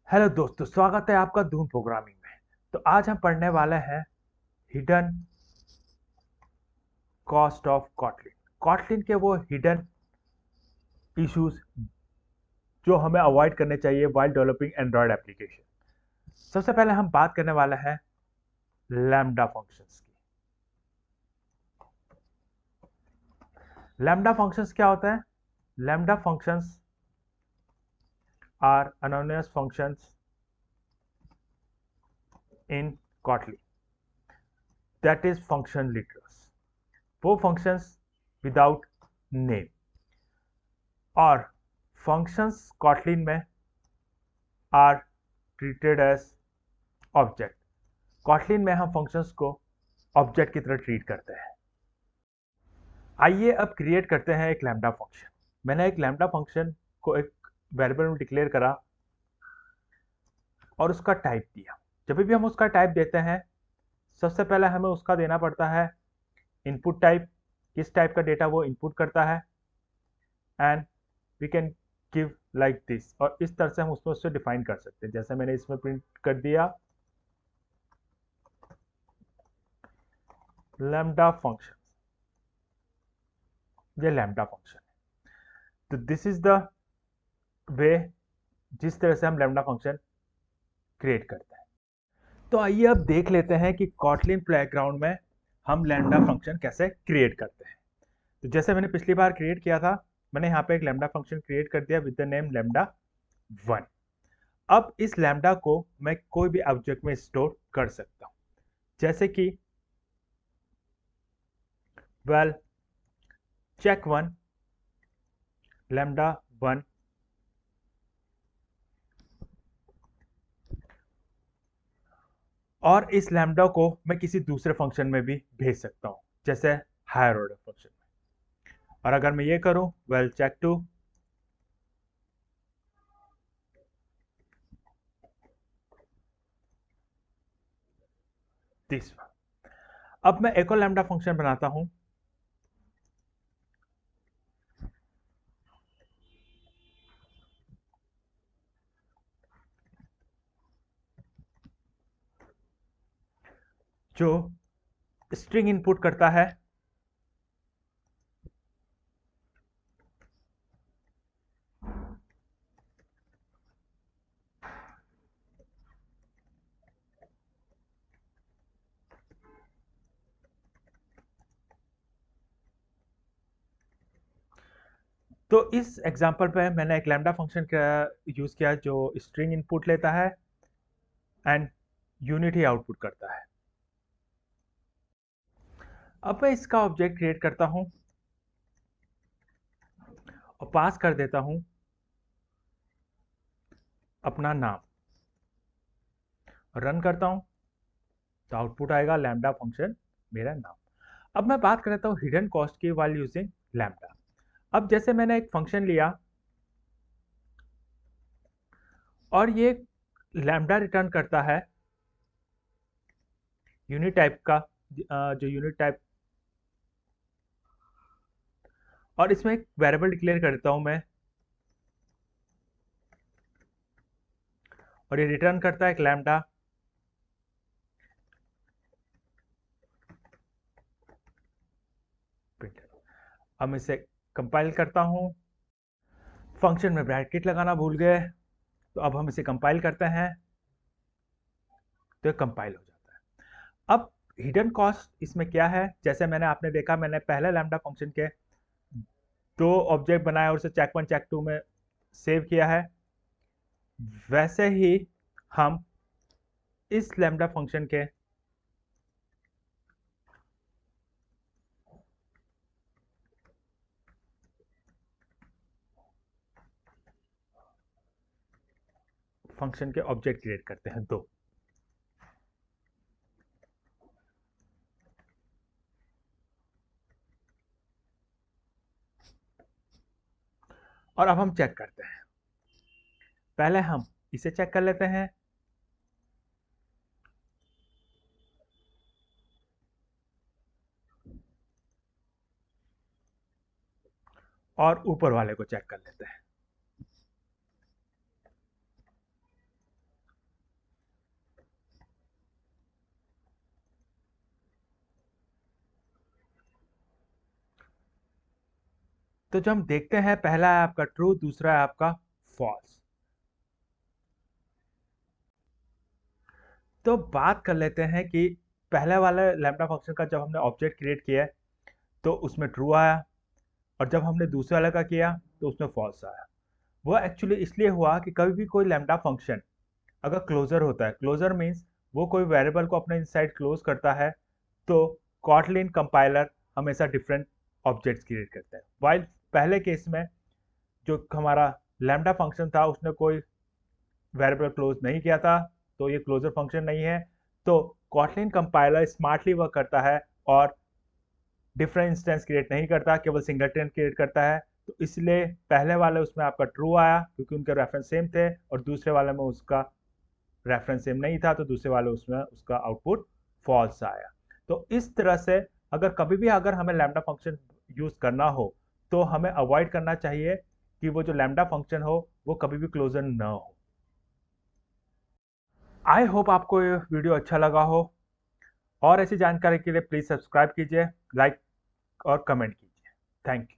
Hello दोस्तों, स्वागत है आपका धूम प्रोग्रामिंग में। तो आज हम पढ़ने वाले हैं hidden cost of Kotlin. Kotlin के वो हिडन इश्यूज जो हमें अवॉइड करने चाहिए वाइल डेवलपिंग एंड्रॉयड एप्लीकेशन। सबसे पहले हम बात करने वाले हैं लैम्डा फंक्शंस की। लैम्डा फंक्शंस क्या होता है? Lambda functions are anonymous functions in Kotlin, that is function literals, वो functions without name। और functions Kotlin में are treated as object. Kotlin में हम फंक्शंस को ऑब्जेक्ट की तरह ट्रीट करते हैं। आइए अब क्रिएट करते हैं एक लैम्डा फंक्शन। मैंने एक लैम्डा फंक्शन को एक वेरिएबल में डिक्लेयर करा और उसका टाइप दिया। जब भी हम उसका टाइप देते हैं, सबसे पहले हमें उसका देना पड़ता है इनपुट टाइप, किस टाइप का डेटा वो इनपुट करता है। And we can give like this, और इस तरह से हम उसमें उससे डिफाइन कर सकते हैं। जैसे मैंने इसमें प्रिंट कर दिया लैम्डा फंक्शन, ये लैम्डा फंक्शन है। तो दिस इज द वे जिस तरह से हम लैम्डा फंक्शन क्रिएट करते हैं। तो आइए अब देख लेते हैं कि कॉटलिन प्लेग्राउंड में हम लैम्डा फंक्शन कैसे क्रिएट करते हैं। तो जैसे मैंने पिछली बार क्रिएट किया था, मैंने यहाँ पे एक लैम्डा फंक्शन क्रिएट कर दिया विद द नेम लैम्डा 1। अब इस लैम्डा को मैं कोई भी ऑब्जेक्ट में स्टोर कर सकता हूँ, जैसे कि वेल चेक 1 लैम्डा 1, और इस लैम्डा को मैं किसी दूसरे फंक्शन में भी भेज सकता हूँ, जैसे हायर ऑर्डर फंक्शन में। और अगर मैं ये करूँ वेल चेक 2 दिस वन। अब मैं एक और लैम्डा फंक्शन बनाता हूं जो स्ट्रिंग इनपुट करता है। तो इस एग्जांपल पे मैंने एक लैम्डा फंक्शन का यूज किया जो स्ट्रिंग इनपुट लेता है एंड यूनिट ही आउटपुट करता है। अब मैं इसका ऑब्जेक्ट क्रिएट करता हूं और पास कर देता हूं अपना नाम, रन करता हूं तो आउटपुट आएगा लैम्डा फंक्शन मेरा नाम। अब मैं बात कर लेता हूं हिडन कॉस्ट की वाइल यूजिंग लैम्डा। अब जैसे मैंने एक फंक्शन लिया और ये लैम्डा रिटर्न करता है यूनिट टाइप का, जो यूनिट टाइप, और इसमें एक वेरिएबल डिक्लेयर करता हूं मैं, और ये रिटर्न करता है एक लैम्डा। अब इसे कंपाइल करता हूं। फंक्शन में ब्रैकेट लगाना भूल गए, तो अब हम इसे कंपाइल करते हैं तो ये कंपाइल हो जाता है। अब हिडन कॉस्ट इसमें क्या है? जैसे मैंने आपने देखा, मैंने पहले लैम्डा फंक्शन के दो ऑब्जेक्ट बनाए और उसे चेक 1 चेक 2 में सेव किया है, वैसे ही हम इस लैम्डा फंक्शन के फंक्शन के ऑब्जेक्ट क्रिएट करते हैं दो। और अब हम चेक करते हैं। पहले हम इसे चेक कर लेते हैं, और ऊपर वाले को चेक कर लेते हैं। तो जो हम देखते हैं, पहला है आपका ट्रू, दूसरा है आपका फॉल्स। तो बात कर लेते हैं कि पहले वाले लैम्ब्डा फंक्शन का जब हमने ऑब्जेक्ट क्रिएट किया है तो उसमें ट्रू आया, और जब हमने दूसरे वाले का किया तो उसमें फॉल्स आया। वो एक्चुअली इसलिए हुआ कि कभी भी कोई लैम्ब्डा फंक्शन अगर क्लोजर होता है, क्लोजर मीन्स वो कोई वेरिएबल को अपने इनसाइड क्लोज करता है, तो कॉटलिन कंपाइलर हमेशा डिफरेंट ऑब्जेक्ट्स क्रिएट करते हैं। वाइल पहले केस में जो हमारा लैम्ब्डा फंक्शन था उसने कोई वेरिएबल क्लोज नहीं किया था, तो ये क्लोजर फंक्शन नहीं है। तो कॉटलिन कंपाइलर स्मार्टली वर्क करता है और डिफरेंट इंस्टेंस क्रिएट नहीं करता, केवल सिंगलटन क्रिएट करता है। तो इसलिए पहले वाले उसमें आपका ट्रू आया क्योंकि उनके रेफरेंस सेम थे, और दूसरे वाले में उसका रेफरेंस सेम नहीं था, तो दूसरे वाले उसमें उसका आउटपुट फॉल्स आया। तो इस तरह से अगर कभी भी अगर हमें लैम्डा फंक्शन यूज करना हो तो हमें अवॉइड करना चाहिए कि वो जो लैम्डा फंक्शन हो वो कभी भी क्लोजर ना हो। आई होप आपको ये वीडियो अच्छा लगा हो, और ऐसी जानकारी के लिए प्लीज सब्सक्राइब कीजिए, लाइक और कमेंट कीजिए। Thank you.